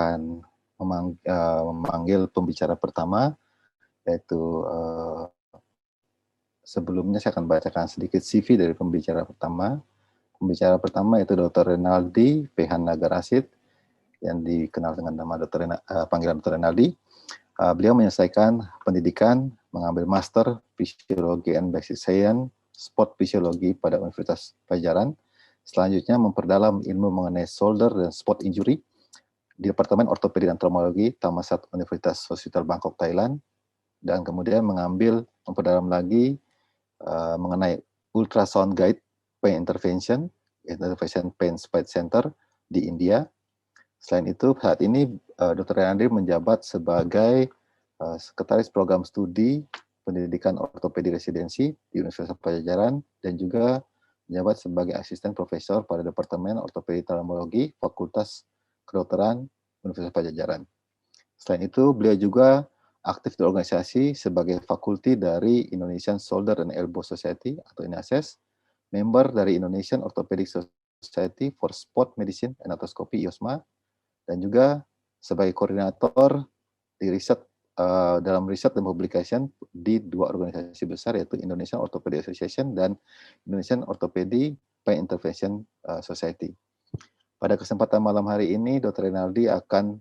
akan memanggil pembicara pertama, yaitu sebelumnya saya akan bacakan sedikit CV dari pembicara pertama. Pembicara pertama itu Dr. Renaldi Pehan Nagarasid, yang dikenal dengan nama panggilan Dr. Renaldi. Beliau menyelesaikan pendidikan, mengambil Master Physiology and Basic Science, Sport Physiology pada Universitas Pajajaran. Selanjutnya memperdalam ilmu mengenai shoulder dan sport injury di Departemen Ortopedi dan Traumologi Thammasat Universitas Hospital Bangkok, Thailand. Dan kemudian memperdalam lagi mengenai ultrasound guide pain intervention pain spine center di India. Selain itu, saat ini Dr. Renaldi menjabat sebagai Sekretaris Program Studi Pendidikan Ortopedi Residensi di Universitas Pajajaran dan juga menjabat sebagai Asisten Profesor pada Departemen Ortopedi Traumologi Fakultas Kedokteran Universitas Pajajaran. Selain itu, beliau juga aktif di organisasi sebagai fakulti dari Indonesian Shoulder and Elbow Society atau INASES, member dari Indonesian Orthopedic Society for Sport Medicine and Arthroscopy (IOSMA), dan juga sebagai koordinator di riset dalam riset dan publication di dua organisasi besar, yaitu Indonesian Orthopedic Association dan Indonesian Orthopedic Pain Intervention Society. Pada kesempatan malam hari ini, Dr. Renaldi akan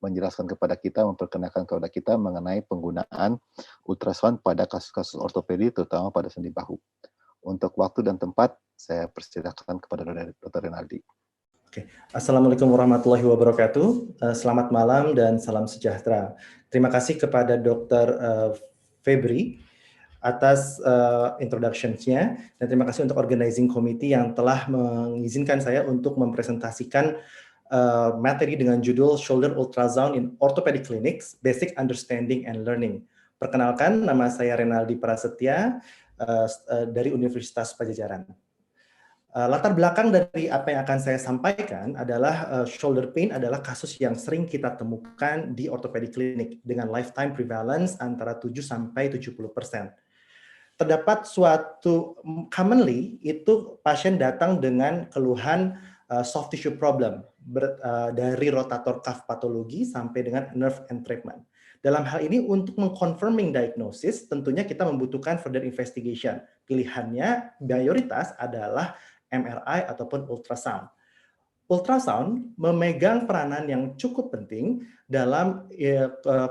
menjelaskan kepada kita, memperkenalkan kepada kita mengenai penggunaan ultrasound pada kasus-kasus ortopedi, terutama pada sendi bahu. Untuk waktu dan tempat, saya persilakan kepada Dr. Renaldi. Oke. Assalamualaikum warahmatullahi wabarakatuh. Selamat malam dan salam sejahtera. Terima kasih kepada Dr. Febri atas introduction-nya, dan terima kasih untuk organizing committee yang telah mengizinkan saya untuk mempresentasikan materi dengan judul Shoulder Ultrasound in Orthopedic Clinics, Basic Understanding and Learning. Perkenalkan, nama saya Renaldi Prasetya dari Universitas Pajajaran. Latar belakang dari apa yang akan saya sampaikan adalah shoulder pain adalah kasus yang sering kita temukan di orthopedic clinic dengan lifetime prevalence antara 7-70%. Terdapat suatu commonly itu pasien datang dengan keluhan soft tissue problem dari rotator cuff patologi sampai dengan nerve entrapment. Dalam hal ini untuk mengconfirming diagnosis tentunya kita membutuhkan further investigation. Pilihannya mayoritas adalah MRI ataupun ultrasound. Ultrasound memegang peranan yang cukup penting dalam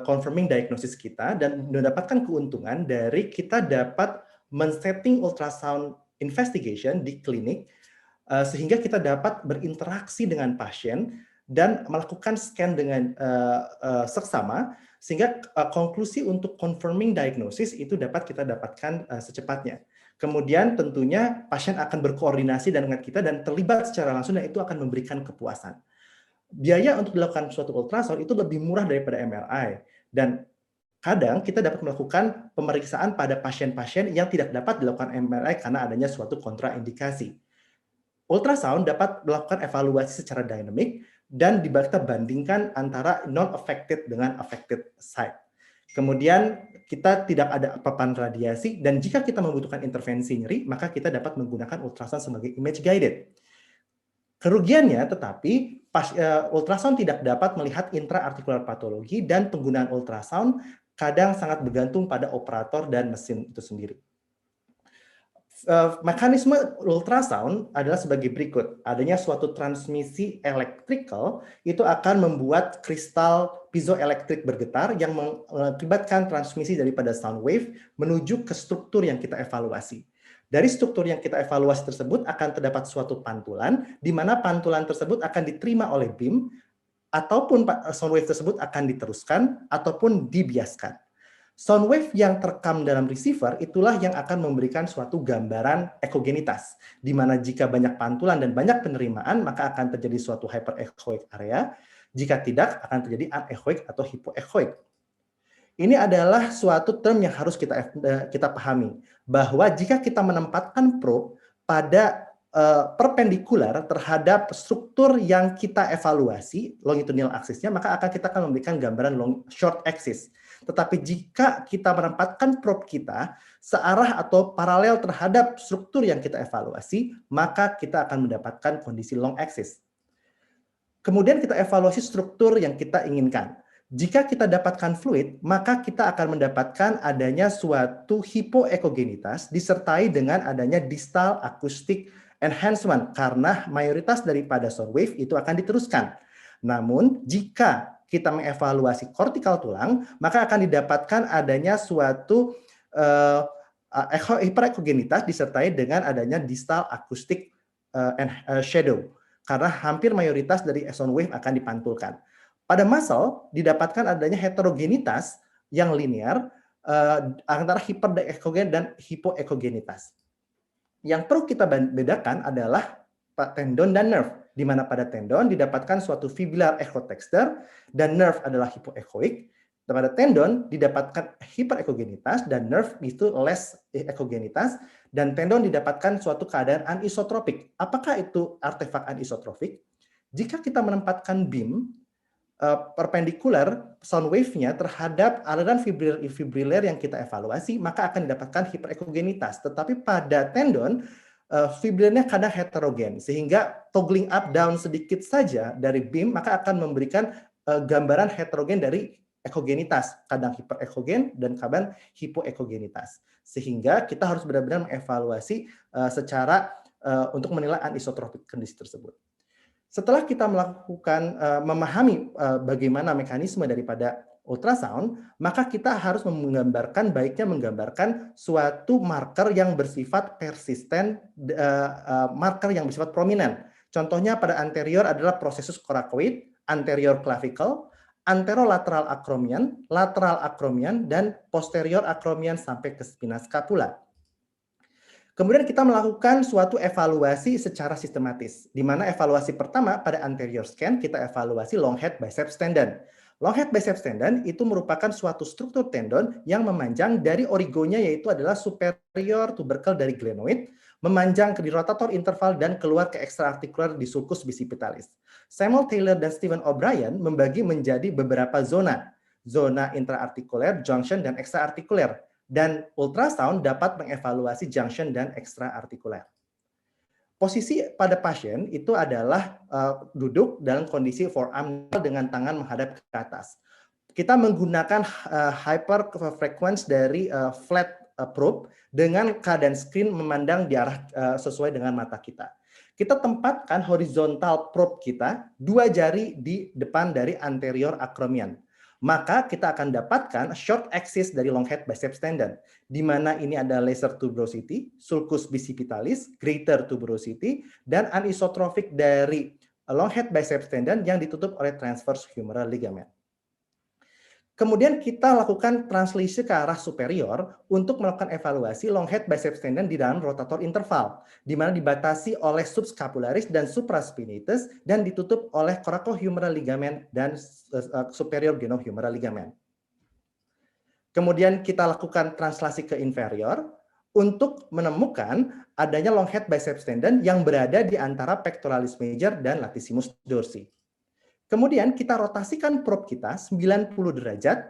confirming diagnosis kita dan mendapatkan keuntungan dari kita dapat men-setting ultrasound investigation di klinik sehingga kita dapat berinteraksi dengan pasien dan melakukan scan dengan seksama sehingga konklusi untuk confirming diagnosis itu dapat kita dapatkan secepatnya. Kemudian tentunya pasien akan berkoordinasi dengan kita dan terlibat secara langsung dan itu akan memberikan kepuasan. Biaya untuk dilakukan suatu ultrasound itu lebih murah daripada MRI dan kadang kita dapat melakukan pemeriksaan pada pasien-pasien yang tidak dapat dilakukan MRI karena adanya suatu kontraindikasi. Ultrasound dapat melakukan evaluasi secara dinamik dan kita bandingkan antara non-affected dengan affected site. Kemudian kita tidak ada paparan radiasi dan jika kita membutuhkan intervensi nyeri, maka kita dapat menggunakan ultrasound sebagai image guided. Kerugiannya tetapi ultrasound tidak dapat melihat intraartikular patologi dan penggunaan ultrasound kadang sangat bergantung pada operator dan mesin itu sendiri. Mekanisme ultrasound adalah sebagai berikut. Adanya suatu transmisi elektrikal itu akan membuat kristal piezoelektrik bergetar yang mengakibatkan transmisi daripada sound wave menuju ke struktur yang kita evaluasi. Dari struktur yang kita evaluasi tersebut akan terdapat suatu pantulan, di mana pantulan tersebut akan diterima oleh BIM, ataupun sound wave tersebut akan diteruskan ataupun dibiaskan. Sound wave yang terekam dalam receiver itulah yang akan memberikan suatu gambaran ekogenitas, di mana jika banyak pantulan dan banyak penerimaan, maka akan terjadi suatu hyperechoic area, jika tidak akan terjadi anechoic atau hypoechoic. Ini adalah suatu term yang harus kita pahami, bahwa jika kita menempatkan probe pada perpendikular terhadap struktur yang kita evaluasi, longitudinal axis-nya, maka kita akan memberikan gambaran short axis. Tetapi jika kita menempatkan probe kita searah atau paralel terhadap struktur yang kita evaluasi, maka kita akan mendapatkan kondisi long axis. Kemudian kita evaluasi struktur yang kita inginkan. Jika kita dapatkan fluid, maka kita akan mendapatkan adanya suatu hipoekogenitas disertai dengan adanya distal acoustic enhancement karena mayoritas daripada sound wave itu akan diteruskan. Namun, jika kita mengevaluasi kortikal tulang, maka akan didapatkan adanya suatu hiperekogenitas disertai dengan adanya distal acoustic shadow karena hampir mayoritas dari sound wave akan dipantulkan. Pada muscle didapatkan adanya heterogenitas yang linear antara hiperekogen dan hipoekogenitas. Yang perlu kita bedakan adalah tendon dan nerve, di mana pada tendon didapatkan suatu fibular echotexture dan nerve adalah hipoechoic. Pada tendon didapatkan hiperekogenitas dan nerve itu less ekogenitas, dan tendon didapatkan suatu keadaan anisotropik. Apakah itu artefak anisotropik? Jika kita menempatkan beam perpendikular sound wave-nya terhadap aliran fibriller yang kita evaluasi, maka akan didapatkan hiperekogenitas. Tetapi pada tendon, fibrillernya kadang heterogen, sehingga toggling up down sedikit saja dari beam, maka akan memberikan gambaran heterogen dari ekogenitas, kadang hiperekogen dan kadang hipoekogenitas. Sehingga kita harus benar-benar mengevaluasi secara untuk menilai anisotropik kondisi tersebut. Setelah kita melakukan memahami bagaimana mekanisme daripada ultrasound, maka kita harus baiknya menggambarkan suatu marker yang bersifat persisten, marker yang bersifat prominent. Contohnya pada anterior adalah processus coracoid, anterior clavicle, anterolateral acromion, lateral acromion, dan posterior acromion sampai ke spina scapula. Kemudian kita melakukan suatu evaluasi secara sistematis, di mana evaluasi pertama pada anterior scan kita evaluasi long head biceps tendon. Long head biceps tendon itu merupakan suatu struktur tendon yang memanjang dari origonya, yaitu adalah superior tubercle dari glenoid, memanjang ke di rotator interval dan keluar ke extraarticular di sulcus bicipitalis. Samuel Taylor dan Stephen O'Brien membagi menjadi beberapa zona intraartikuler, junction, dan extraartikuler. Dan ultrasound dapat mengevaluasi junction dan extraartikuler. Posisi pada pasien itu adalah duduk dalam kondisi forearm dengan tangan menghadap ke atas. Kita menggunakan hyperfrequency dari flat probe dengan keadaan screen memandang di arah sesuai dengan mata kita. Kita tempatkan horizontal probe kita 2 jari di depan dari anterior acromion. Maka kita akan dapatkan short axis dari long head biceps tendon, di mana ini ada lesser tuberosity, sulcus bicipitalis, greater tuberosity, dan anisotropik dari long head biceps tendon yang ditutup oleh transverse humeral ligament. Kemudian kita lakukan translasi ke arah superior untuk melakukan evaluasi long head biceps tendon di dalam rotator interval, di mana dibatasi oleh subscapularis dan supraspinatus dan ditutup oleh coracohumeral ligament dan superior genohumeral ligament. Kemudian kita lakukan translasi ke inferior untuk menemukan adanya long head biceps tendon yang berada di antara pectoralis major dan latissimus dorsi. Kemudian kita rotasikan probe kita 90 derajat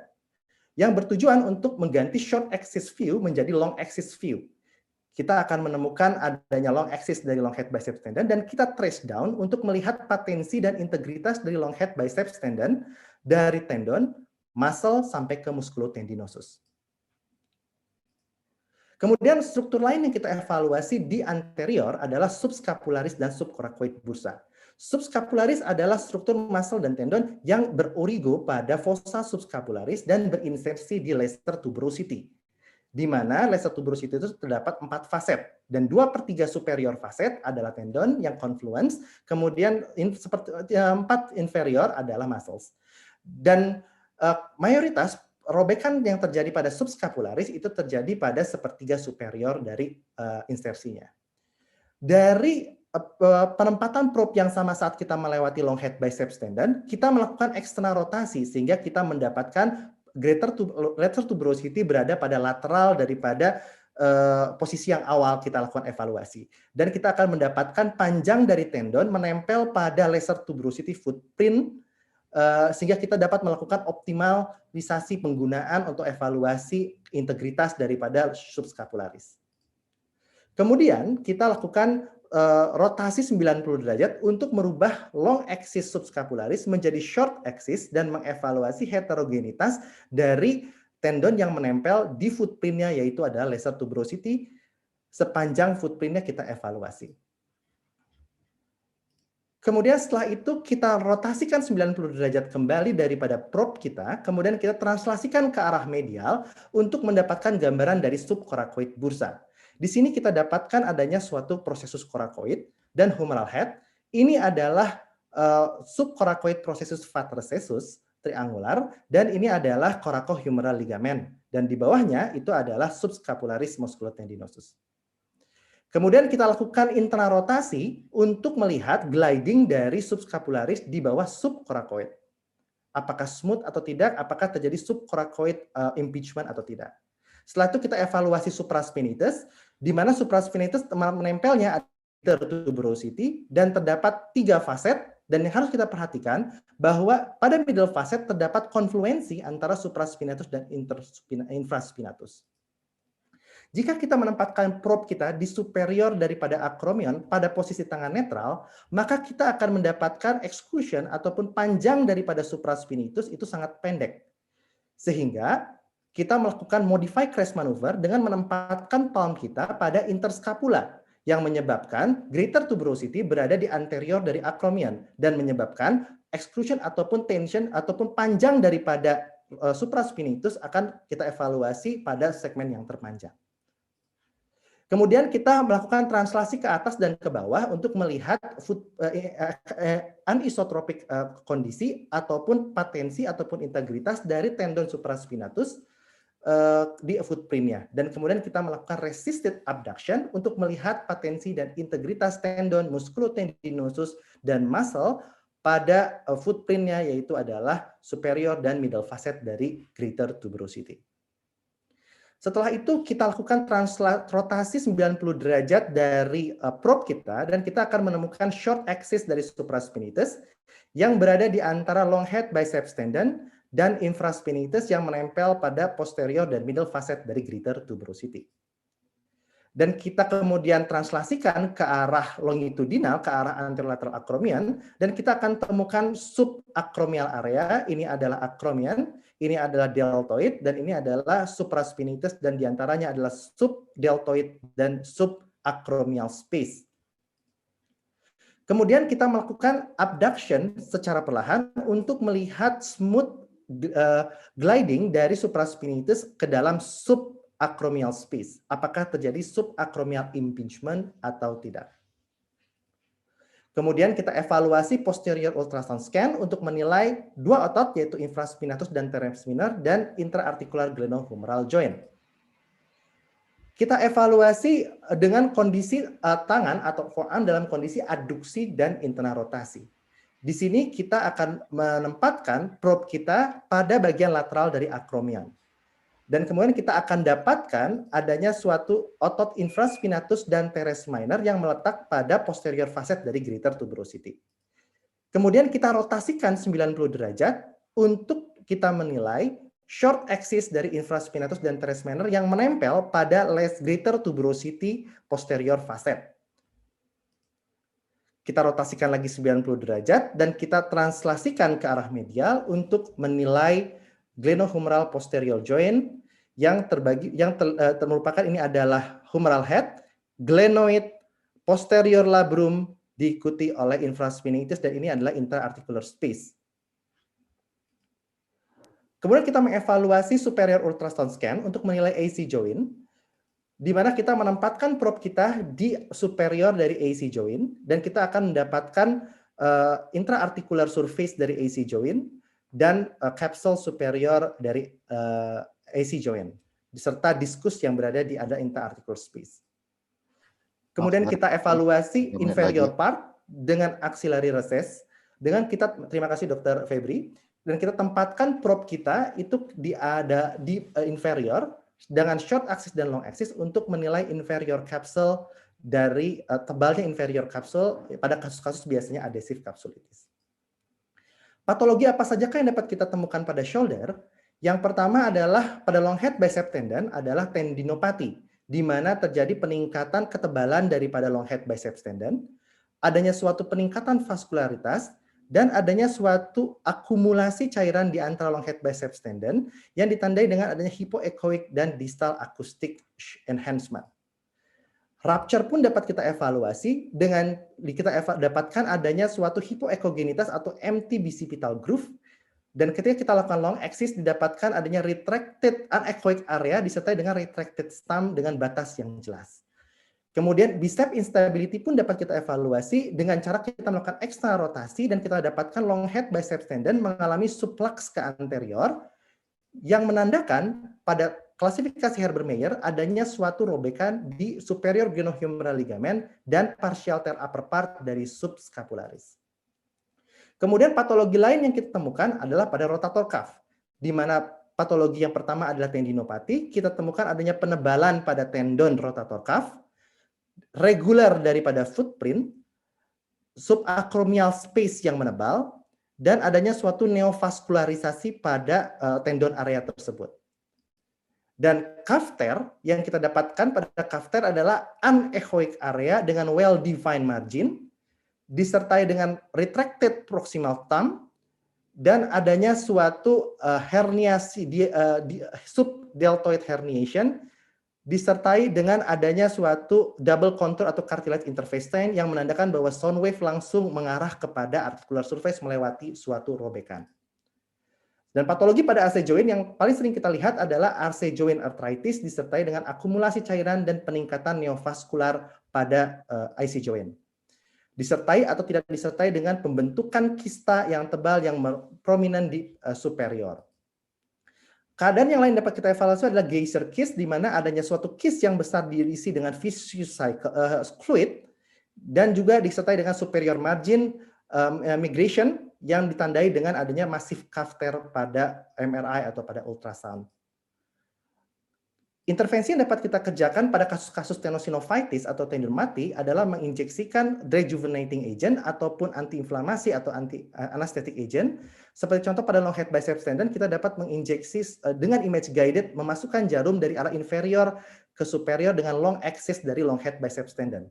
yang bertujuan untuk mengganti short axis view menjadi long axis view. Kita akan menemukan adanya long axis dari long head biceps tendon dan kita trace down untuk melihat patensi dan integritas dari long head biceps tendon dari tendon, muscle sampai ke musculotendinosus. Kemudian struktur lain yang kita evaluasi di anterior adalah subscapularis dan subcoracoid bursa. Subscapularis adalah struktur muscle dan tendon yang berorigo pada fossa subscapularis dan berinsersi di lesser tuberosity. Di mana lesser tuberosity itu terdapat 4 faset dan 2/3 superior faset adalah tendon yang confluence, kemudian 4 inferior adalah muscles. Dan mayoritas robekan yang terjadi pada subscapularis itu terjadi pada 1/3 superior dari insersinya. Dari penempatan probe yang sama saat kita melewati long head biceps tendon, kita melakukan eksternal rotasi sehingga kita mendapatkan greater tuberosity berada pada lateral daripada posisi yang awal kita lakukan evaluasi. Dan kita akan mendapatkan panjang dari tendon menempel pada lesser tuberosity footprint sehingga kita dapat melakukan optimalisasi penggunaan untuk evaluasi integritas daripada subscapularis. Kemudian kita lakukan rotasi 90 derajat untuk merubah long axis subscapularis menjadi short axis dan mengevaluasi heterogenitas dari tendon yang menempel di footprintnya, yaitu adalah lesser tuberosity. Sepanjang footprintnya kita evaluasi. Kemudian setelah itu kita rotasikan 90 derajat kembali daripada probe kita, kemudian kita translasikan ke arah medial untuk mendapatkan gambaran dari subcoracoid bursa. Di sini kita dapatkan adanya suatu prosesus coracoid dan humeral head. Ini adalah subcoracoid processus vatrecessus triangular, dan ini adalah coracohumeral ligament, dan di bawahnya itu adalah subscapularis musculotendinosus. Kemudian kita lakukan intrarotasi untuk melihat gliding dari subscapularis di bawah subcoracoid. Apakah smooth atau tidak, apakah terjadi subcoracoid impingement atau tidak. Setelah itu kita evaluasi supraspinatus, di mana supraspinatus menempelnya tuberosity dan terdapat 3 faset, dan yang harus kita perhatikan bahwa pada middle faset terdapat konfluensi antara supraspinatus dan infraspinatus. Jika kita menempatkan probe kita di superior daripada acromion pada posisi tangan netral, maka kita akan mendapatkan exclusion ataupun panjang daripada supraspinatus itu sangat pendek. Sehingga kita melakukan modify crest maneuver dengan menempatkan palm kita pada interscapula yang menyebabkan greater tuberosity berada di anterior dari acromion dan menyebabkan exclusion ataupun tension ataupun panjang daripada supraspinatus akan kita evaluasi pada segmen yang terpanjang. Kemudian kita melakukan translasi ke atas dan ke bawah untuk melihat anisotropik kondisi ataupun patensi ataupun integritas dari tendon supraspinatus di footprintnya. Dan kemudian kita melakukan resisted abduction untuk melihat patensi dan integritas tendon musculotendinosus dan muscle pada footprintnya, yaitu adalah superior dan middle facet dari greater tuberosity. Setelah itu kita lakukan rotasi 90 derajat dari probe kita, dan kita akan menemukan short axis dari supraspinatus yang berada di antara long head biceps tendon dan infraspinatus yang menempel pada posterior dan middle facet dari greater tuberosity. Dan kita kemudian translasikan ke arah longitudinal, ke arah anterolateral acromion, dan kita akan temukan subacromial area. Ini adalah acromion, ini adalah deltoid, dan ini adalah supraspinatus, dan diantaranya adalah subdeltoid dan subacromial space. Kemudian kita melakukan abduction secara perlahan untuk melihat smooth gliding dari supraspinatus ke dalam subacromial space. Apakah terjadi subacromial impingement atau tidak. Kemudian kita evaluasi posterior ultrasound scan untuk menilai 2 otot, yaitu infraspinatus dan teres minor, dan intraarticular glenohumeral joint. Kita evaluasi dengan kondisi tangan atau forearm dalam kondisi adduksi dan internal rotasi. Di sini kita akan menempatkan probe kita pada bagian lateral dari acromion. Dan kemudian kita akan dapatkan adanya suatu otot infraspinatus dan teres minor yang meletak pada posterior facet dari greater tuberosity. Kemudian kita rotasikan 90 derajat untuk kita menilai short axis dari infraspinatus dan teres minor yang menempel pada greater tuberosity posterior facet. Kita rotasikan lagi 90 derajat dan kita translasikan ke arah medial untuk menilai glenohumeral posterior joint yang merupakan ini adalah humeral head, glenoid, posterior labrum diikuti oleh infraspinatus, dan ini adalah intraarticular space. Kemudian kita mengevaluasi superior ultrasound scan untuk menilai AC joint, di mana kita menempatkan probe kita di superior dari AC joint, dan kita akan mendapatkan intraarticular surface dari AC joint dan capsule superior dari AC joint, serta diskus yang berada di ada intraarticular space. Kemudian kita evaluasi inferior part dengan axillary recess, dengan kita, terima kasih Dr. Febri, dan kita tempatkan probe kita itu di inferior dengan short axis dan long axis untuk menilai inferior capsule dari tebalnya inferior capsule pada kasus-kasus biasanya adhesive capsulitis. Patologi apa sajakah yang dapat kita temukan pada shoulder? Yang pertama adalah pada long head bicep tendon adalah tendinopati, di mana terjadi peningkatan ketebalan daripada long head biceps tendon, adanya suatu peningkatan vaskularitas, dan adanya suatu akumulasi cairan di antara long head biceps tendon yang ditandai dengan adanya hypoechoic dan distal acoustic enhancement. Rupture pun dapat kita evaluasi dengan kita dapatkan adanya suatu hypoechogenitas atau empty bicipital groove, dan ketika kita lakukan long axis didapatkan adanya retracted anechoic area disertai dengan retracted stump dengan batas yang jelas. Kemudian bicep instability pun dapat kita evaluasi dengan cara kita melakukan external rotasi dan kita dapatkan long head biceps tendon mengalami suplux ke anterior yang menandakan pada klasifikasi Herber-Meyer adanya suatu robekan di superior glenohumeral ligament dan partial tear upper part dari subscapularis. Kemudian patologi lain yang kita temukan adalah pada rotator cuff, di mana patologi yang pertama adalah tendinopati, kita temukan adanya penebalan pada tendon rotator cuff, regular daripada footprint, subacromial space yang menebal, dan adanya suatu neovaskularisasi pada tendon area tersebut. Dan cuff tear yang kita dapatkan pada cuff tear adalah anechoic area dengan well-defined margin, disertai dengan retracted proximal thumb, dan adanya suatu herniasi, subdeltoid herniation, disertai dengan adanya suatu double contour atau cartilage interface strain yang menandakan bahwa sound wave langsung mengarah kepada articular surface melewati suatu robekan. Dan patologi pada RC joint yang paling sering kita lihat adalah RC joint arthritis disertai dengan akumulasi cairan dan peningkatan neovaskular pada IC joint. Disertai atau tidak disertai dengan pembentukan kista yang tebal yang prominent di superior. Keadaan yang lain dapat kita evaluasi adalah geyser kiss, di mana adanya suatu kiss yang besar diisi dengan viscous fluid, dan juga disertai dengan superior margin migration yang ditandai dengan adanya massive cuff tear pada MRI atau pada ultrasound. Intervensi yang dapat kita kerjakan pada kasus-kasus tenosynovitis atau tendon mati adalah menginjeksikan rejuvenating agent ataupun antiinflamasi atau anesthetic agent. Seperti contoh pada long head biceps tendon, kita dapat menginjeksi dengan image guided memasukkan jarum dari arah inferior ke superior dengan long axis dari long head biceps tendon.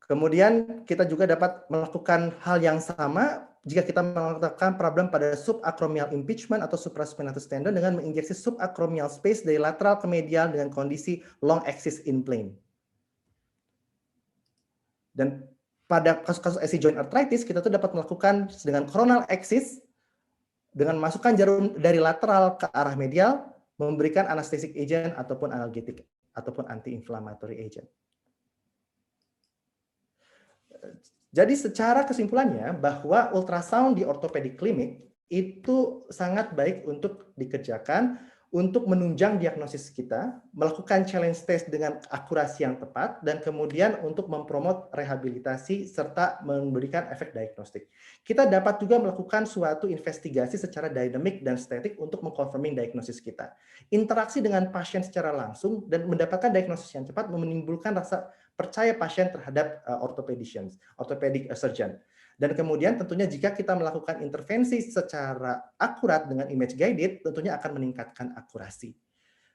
Kemudian kita juga dapat melakukan hal yang sama jika kita melakukan problem pada subacromial impingement atau supraspinatus tendon dengan menginjeksi subacromial space dari lateral ke medial dengan kondisi long axis in plane. Dan pada kasus-kasus AC joint arthritis kita tuh dapat melakukan dengan coronal axis dengan memasukkan jarum dari lateral ke arah medial, memberikan anesthetic agent ataupun analgetik ataupun anti-inflammatory agent. Jadi secara kesimpulannya bahwa ultrasound di orthopedic clinic itu sangat baik untuk dikerjakan untuk menunjang diagnosis kita, melakukan challenge test dengan akurasi yang tepat, dan kemudian untuk mempromot rehabilitasi serta memberikan efek diagnostik. Kita dapat juga melakukan suatu investigasi secara dynamic dan static untuk mengconfirming diagnosis kita. Interaksi dengan pasien secara langsung dan mendapatkan diagnosis yang cepat menimbulkan rasa percaya pasien terhadap orthopedic surgeon. Dan kemudian tentunya jika kita melakukan intervensi secara akurat dengan image guided, tentunya akan meningkatkan akurasi.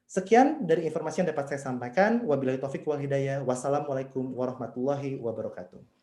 Sekian dari informasi yang dapat saya sampaikan. Wabillahi taufiq wal hidayah. Wassalamualaikum warahmatullahi wabarakatuh.